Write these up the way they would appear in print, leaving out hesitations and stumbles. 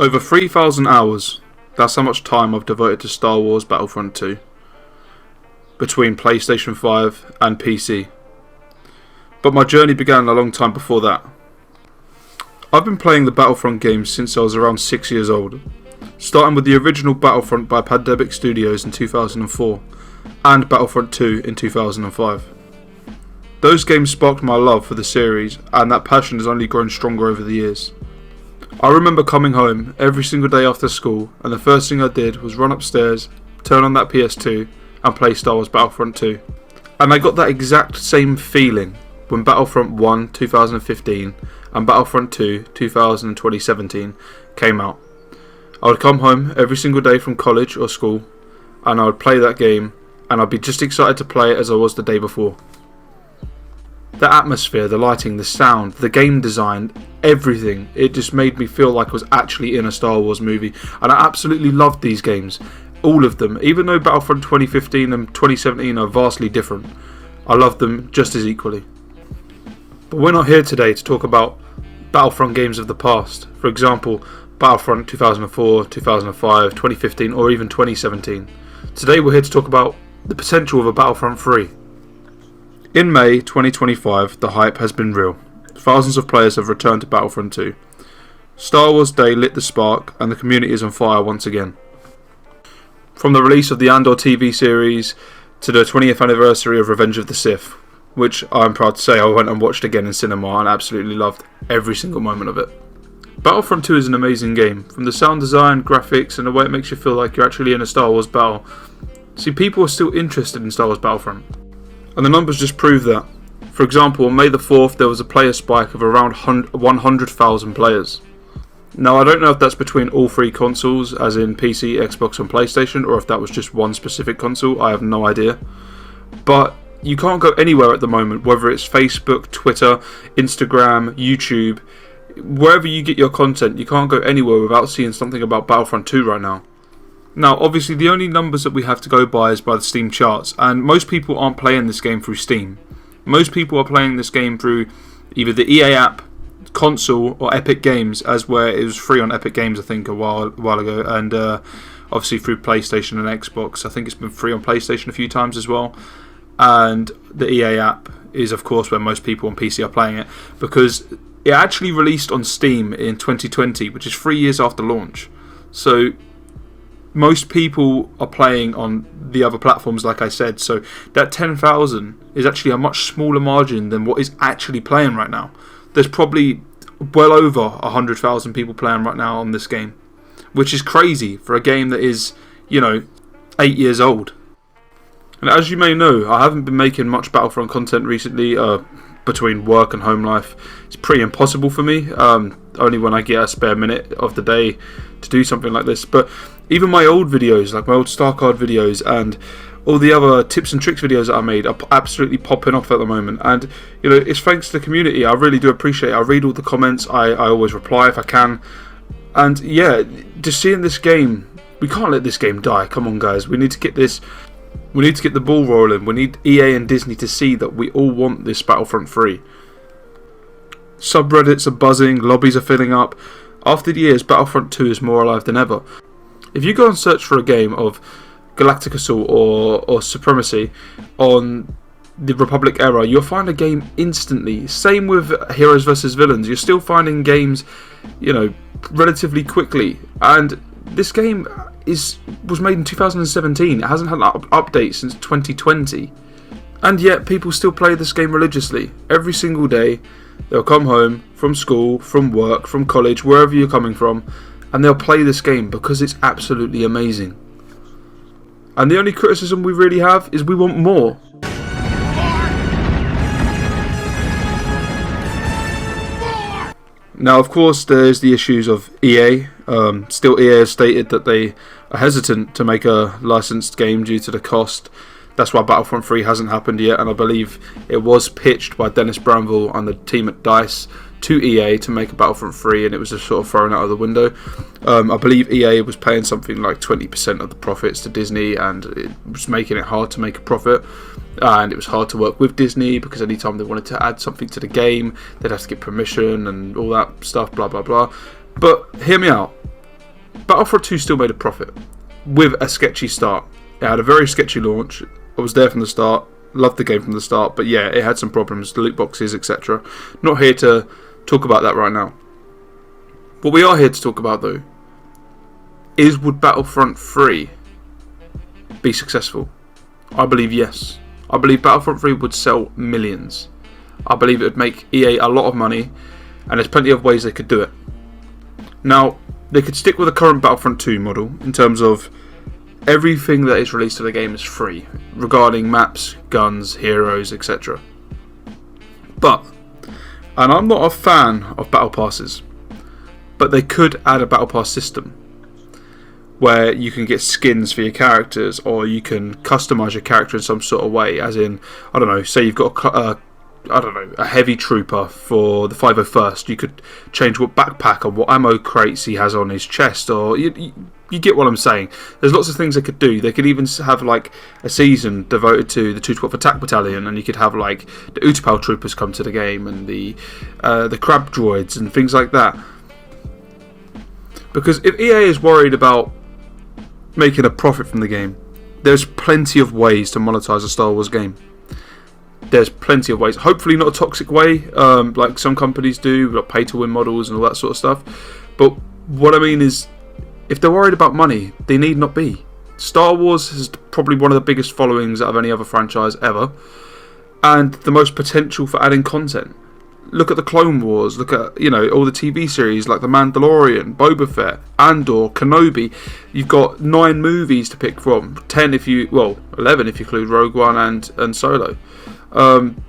Over 3,000 hours, that's how much time I've devoted to Star Wars Battlefront 2. Between PlayStation 5 and PC. But my journey began a long time before that. I've been playing the Battlefront games since I was around 6 years old. Starting with the original Battlefront by Pandemic Studios in 2004 and Battlefront 2 in 2005. Those games sparked my love for the series, and that passion has only grown stronger over the years. I remember coming home every single day after school, and the first thing I did was run upstairs, turn on that PS2 and play Star Wars Battlefront 2. And I got that exact same feeling when Battlefront 1 2015 and Battlefront 2 2017 came out. I would come home every single day from college or school, and I would play that game, and I'd be just excited to play it as I was the day before. The atmosphere, the lighting, the sound, the game design, everything, it just made me feel like I was actually in a Star Wars movie, and I absolutely loved these games, all of them. Even though Battlefront 2015 and 2017 are vastly different, I loved them just as equally. But we're not here today to talk about Battlefront games of the past. For example, Battlefront 2004, 2005, 2015 or even 2017. Today we're here to talk about the potential of a Battlefront 3. In May 2025, the hype has been real. Thousands of players have returned to Battlefront 2. Star Wars Day lit the spark, and the community is on fire once again. From the release of the Andor TV series to the 20th anniversary of Revenge of the Sith, which I'm proud to say I went and watched again in cinema and absolutely loved every single moment of it. Battlefront 2 is an amazing game. From the sound design, graphics and the way it makes you feel like you're actually in a Star Wars battle. See, people are still interested in Star Wars Battlefront. And the numbers just prove that. For example, on May the 4th there was a player spike of around 100,000 players. Now I don't know if that's between all three consoles, as in PC, Xbox and PlayStation, or if that was just one specific console, I have no idea. But you can't go anywhere at the moment, whether it's Facebook, Twitter, Instagram, YouTube, wherever you get your content, you can't go anywhere without seeing something about Battlefront 2 right now. Now, obviously, the only numbers that we have to go by is by the Steam charts, and most people aren't playing this game through Steam. Most people are playing this game through either the EA app, console, or Epic Games, as where it was free on Epic Games, I think, a while ago, and obviously through PlayStation and Xbox. I think it's been free on PlayStation a few times as well. And the EA app is, of course, where most people on PC are playing it, because it actually released on Steam in 2020, which is 3 years after launch. So most people are playing on the other platforms, like I said, so that 10,000 is actually a much smaller margin than what is actually playing right now. There's probably well over 100,000 people playing right now on this game, which is crazy for a game that is, 8 years old. And as you may know, I haven't been making much Battlefront content recently. Between work and home life, it's pretty impossible for me, only when I get a spare minute of the day to do something like this. But even my old videos, like my old StarCard videos and all the other tips and tricks videos that I made, are absolutely popping off at the moment. And it's thanks to the community. I really do appreciate it. I read all the comments, I always reply if I can. And yeah, just seeing this game, we can't let this game die. Come on guys, we need to get the ball rolling. We need EA and Disney to see that we all want this Battlefront 3. Subreddits are buzzing, lobbies are filling up. After the years, Battlefront 2 is more alive than ever. If you go and search for a game of Galactic Assault or Supremacy on the Republic era, you'll find a game instantly. Same with Heroes vs Villains. You're still finding games, relatively quickly. And this game was made in 2017. It hasn't had an update since 2020. And yet people still play this game religiously. Every single day they'll come home from school, from work, from college, wherever you're coming from, and they'll play this game because it's absolutely amazing. And the only criticism we really have is we want more. Now, of course, there's the issues of EA. Still, EA has stated that they are hesitant to make a licensed game due to the cost. That's why Battlefront 3 hasn't happened yet, and I believe it was pitched by Dennis Bramble and the team at DICE to EA to make a Battlefront 3, and it was just sort of thrown out of the window. I believe EA was paying something like 20% of the profits to Disney, and it was making it hard to make a profit. And it was hard to work with Disney because anytime they wanted to add something to the game, they'd have to get permission and all that stuff, blah blah blah. But hear me out. Battlefront 2 still made a profit with a sketchy start. It had a very sketchy launch. I was there from the start, loved the game from the start, but yeah, it had some problems, the loot boxes, etc. Not here to talk about that right now. What we are here to talk about though is, would Battlefront 3 be successful? I believe yes. I believe Battlefront 3 would sell millions. I believe it would make EA a lot of money, and there's plenty of ways they could do it. Now, they could stick with the current Battlefront 2 model in terms of everything that is released to the game is free, regarding maps, guns, heroes, etc. But, and I'm not a fan of battle passes, but they could add a battle pass system where you can get skins for your characters, or you can customize your character in some sort of way, as in, I don't know, say you've got a heavy trooper for the 𝗂𝗵𝗵𝗺, you could change what backpack or what ammo crates he has on his chest, or you get what I'm saying. There's lots of things they could do. They could even have like a season devoted to the 𝗃𝗵𝗵𝗺 battalion, and you could have like the 𝗃𝗵𝗵𝗺 troopers come to the game, and the crab droids and things like that. Because if EA is worried about making a profit from the game, there's plenty of ways to monetize a Star Wars game. There's plenty of ways. Hopefully not a toxic way, like some companies do, like pay-to-win models and all that sort of stuff. But what I mean is, if they're worried about money, they need not be. Star Wars has probably one of the biggest followings out of any other franchise ever, and the most potential for adding content. Look at the Clone Wars, look at, you know, all the TV series like The Mandalorian, Boba Fett, Andor, Kenobi. You've got 9 movies to pick from, 11 if you include Rogue One and Solo. And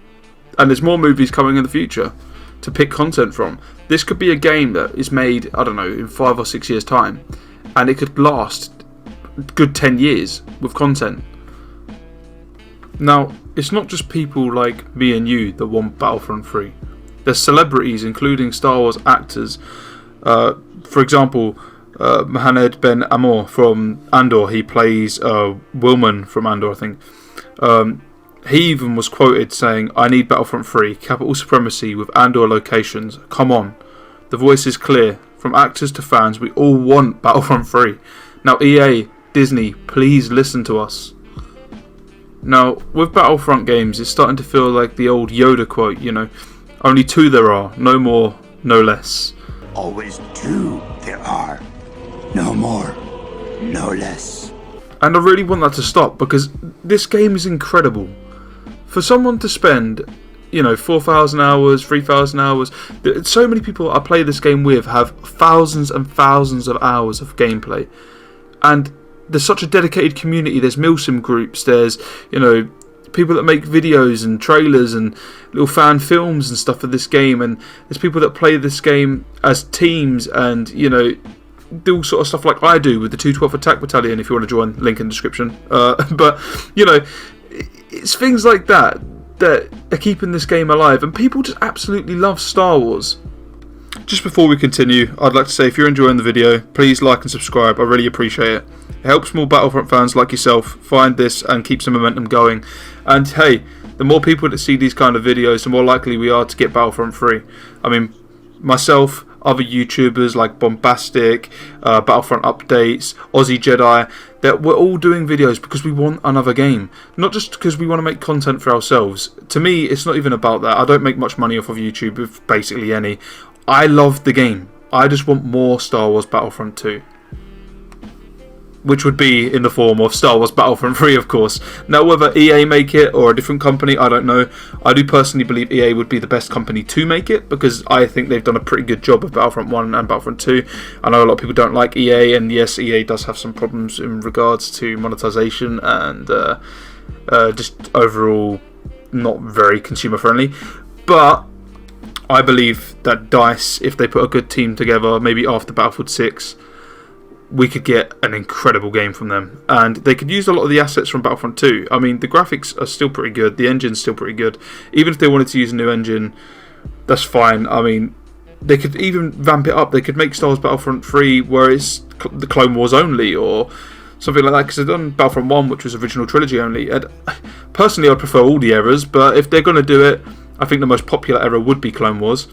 there's more movies coming in the future to pick content from. This could be a game that is made, I don't know, in 5 or 6 years time, and it could last a good 10 years with content. Now, it's not just people like me and you that want Battlefront 3. There's celebrities, including Star Wars actors. For example, Mohamed Ben Amor from Andor. He plays Wilman from Andor, I think. He even was quoted saying, "I need Battlefront 3, capital supremacy with Andor locations. Come on." The voice is clear. From actors to fans, we all want Battlefront 3. Now EA, Disney, please listen to us. Now, with Battlefront games, it's starting to feel like the old Yoda quote, you know, only 2 there are, no more, no less. Always 2 there are, no more, no less. And I really want that to stop, because this game is incredible. For someone to spend, you know, 4,000 hours, 3,000 hours, so many people I play this game with have thousands and thousands of hours of gameplay. And there's such a dedicated community. There's milsim groups, there's, you know, people that make videos and trailers and little fan films and stuff for this game, and there's people that play this game as teams and, you know, do all sort of stuff like I do with the 𝗃𝗵𝗵𝗺 Attack Battalion, if you want to join, link in the description. But, you know, it's things like that that are keeping this game alive, and people just absolutely love Star Wars. Just before we continue, I'd like to say, if you're enjoying the video, please like and subscribe. I really appreciate it. It helps more Battlefront fans like yourself find this and keeps the momentum going. And hey, the more people that see these kind of videos, the more likely we are to get Battlefront 3. I mean, myself, other YouTubers like Bombastic, Battlefront Updates, Aussie Jedi, that we're all doing videos because we want another game. Not just because we want to make content for ourselves. To me, it's not even about that. I don't make much money off of YouTube, if basically any. I love the game. I just want more Star Wars Battlefront 2. Which would be in the form of Star Wars Battlefront 3, of course. Now, whether EA make it or a different company, I don't know. I do personally believe EA would be the best company to make it, because I think they've done a pretty good job of Battlefront 1 and Battlefront 2. I know a lot of people don't like EA, and yes, EA does have some problems in regards to monetization and just overall not very consumer friendly. But I believe that DICE, if they put a good team together, maybe after Battlefield 6, we could get an incredible game from them, and they could use a lot of the assets from Battlefront 2. I mean, the graphics are still pretty good, the engine's still pretty good. Even if they wanted to use a new engine, that's fine. I mean, they could even vamp it up. They could make Star Wars Battlefront 3 where it's the Clone Wars only, or something like that, because they've done Battlefront 1, which was original trilogy only. And personally, I'd prefer all the eras, but if they're going to do it, I think the most popular era would be Clone Wars.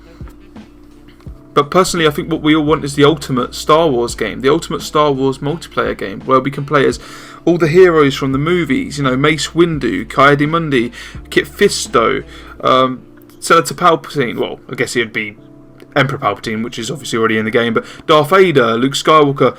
But personally, I think what we all want is the ultimate Star Wars game, the ultimate Star Wars multiplayer game, where we can play as all the heroes from the movies. You know, Mace Windu, 𝗂𝗲𝗏, 𝗃𝗵𝗄𝗏, Senator Palpatine. Well, I guess he'd be Emperor Palpatine, which is obviously already in the game. But Darth Vader, Luke Skywalker,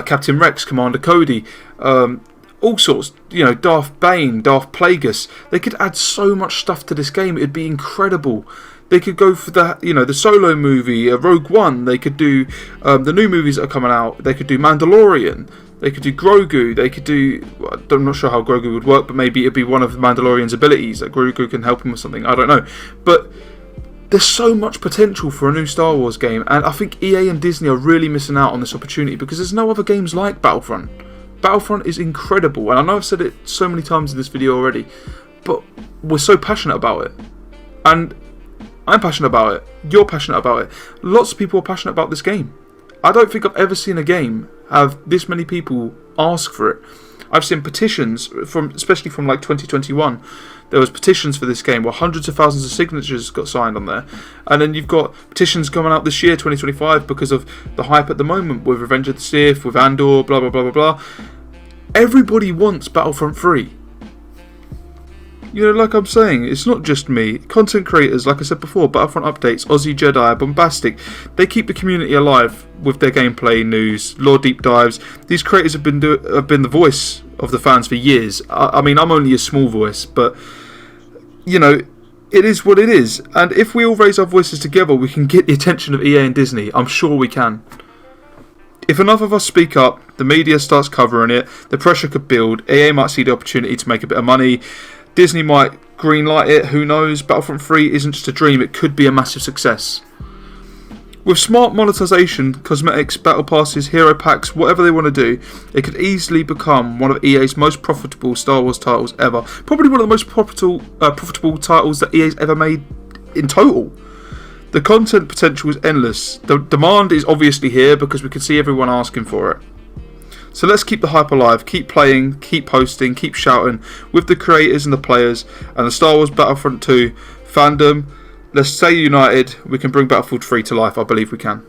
Captain Rex, Commander Cody. All sorts, you know, Darth Bane, Darth Plagueis. They could add so much stuff to this game. It'd be incredible. They could go for the, you know, the Solo movie, Rogue One. They could do the new movies that are coming out. They could do Mandalorian. They could do Grogu. They could do, I'm not sure how Grogu would work, but maybe it'd be one of the Mandalorian's abilities that Grogu can help him with something. I don't know, but there's so much potential for a new Star Wars game, and I think EA and Disney are really missing out on this opportunity because there's no other games like Battlefront. Battlefront is incredible, and I know I've said it so many times in this video already, but we're so passionate about it. And I'm passionate about it. You're passionate about it. Lots of people are passionate about this game. I don't think I've ever seen a game have this many people ask for it. I've seen petitions, especially from like 2021. There was petitions for this game where hundreds of thousands of signatures got signed on there. And then you've got petitions coming out this year, 2025, because of the hype at the moment with Revenge of the Sith, with Andor, blah, blah, blah, blah, blah. Everybody wants Battlefront 3. You know, like I'm saying, it's not just me. Content creators, like I said before, Battlefront updates, Aussie Jedi, Bombastic, they keep the community alive with their gameplay news, lore deep dives. These creators have been the voice of the fans for years. I mean, I'm only a small voice, but you know, it is what it is. And if we all raise our voices together, we can get the attention of EA and Disney. I'm sure we can. If enough of us speak up, the media starts covering it, the pressure could build, EA might see the opportunity to make a bit of money, Disney might greenlight it, who knows. Battlefront 3 isn't just a dream, it could be a massive success. With smart monetization, cosmetics, battle passes, hero packs, whatever they want to do, it could easily become one of EA's most profitable Star Wars titles ever. Probably one of the most profitable titles that EA's ever made in total. The content potential is endless. The demand is obviously here because we can see everyone asking for it. So let's keep the hype alive, keep playing, keep posting, keep shouting with the creators and the players and the Star Wars Battlefront 2 fandom. Let's stay united. We can bring Battlefield 3 to life. I believe we can.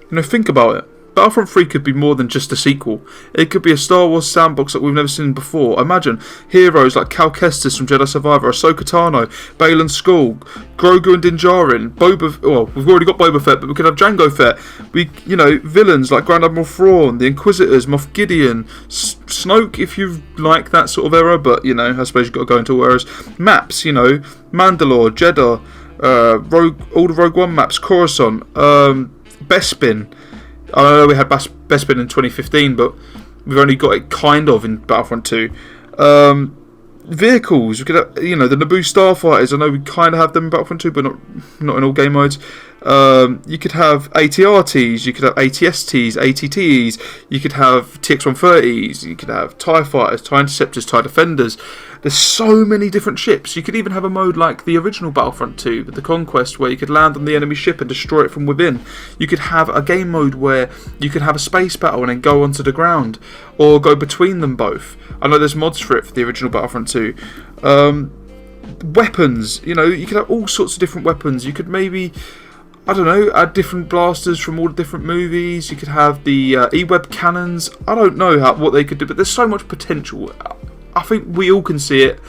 You know, think about it. Battlefront 3 could be more than just a sequel. It could be a Star Wars sandbox that we've never seen before. Imagine heroes like 𝗃𝗀𝗲𝗄𝗏 from Jedi Survivor, Ahsoka Tano, Baylan Skoll, Grogu and Din Djarin, well, we've already got Boba Fett, but we could have Jango Fett. You know, villains like Grand Admiral Thrawn, the Inquisitors, Moff Gideon, Snoke if you like that sort of era, but you know, I suppose you've got to go into eras. Maps, you know, Mandalore, Jeddah, all the Rogue One maps, Coruscant, Bespin. I know we had Bespin in 2015, but we've only got it kind of in Battlefront 2. Vehicles, we could have, you know, the Naboo starfighters. I know we kind of have them in Battlefront 2, but not in all game modes. You could have ATRTs, you could have ATSTs, ATTs, you could have TX-130s, you could have TIE fighters, TIE interceptors, TIE defenders. There's so many different ships. You could even have a mode like the original Battlefront 2 with the Conquest, where you could land on the enemy ship and destroy it from within. You could have a game mode where you could have a space battle and then go onto the ground, or go between them both. I know there's mods for it for the original Battlefront 2. Weapons, you know, you could have all sorts of different weapons. You could maybe, I don't know, add different blasters from all the different movies. You could have the 𝗰𝗶𝗶 cannons. I don't know what they could do, but there's so much potential. I think we all can see it.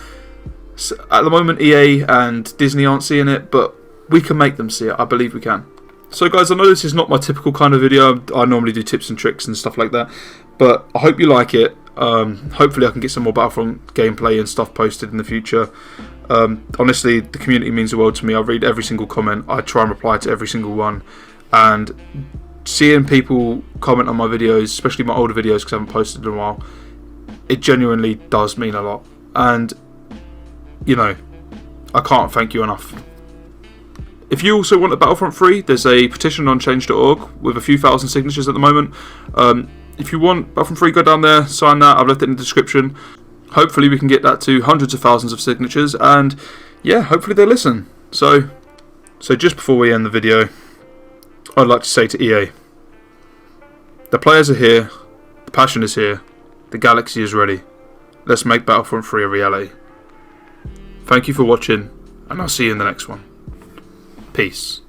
At the moment, EA and Disney aren't seeing it, but we can make them see it. I believe we can. So guys, I know this is not my typical kind of video. I normally do tips and tricks and stuff like that, but I hope you like it. Hopefully I can get some more Battlefront gameplay and stuff posted in the future. Honestly, the community means the world to me. I read every single comment. I try and reply to every single one. And seeing people comment on my videos, especially my older videos because I haven't posted in a while, it genuinely does mean a lot. And, you know, I can't thank you enough. If you also want a Battlefront 3, there's a petition on change.org with a few thousand signatures at the moment. If you want Battlefront 3, go down there, sign that. I've left it in the description. Hopefully we can get that to hundreds of thousands of signatures, and yeah, hopefully they listen. So just before we end the video, I'd like to say to EA, the players are here, the passion is here, the galaxy is ready. Let's make Battlefront 3 a reality. Thank you for watching, and I'll see you in the next one. Peace.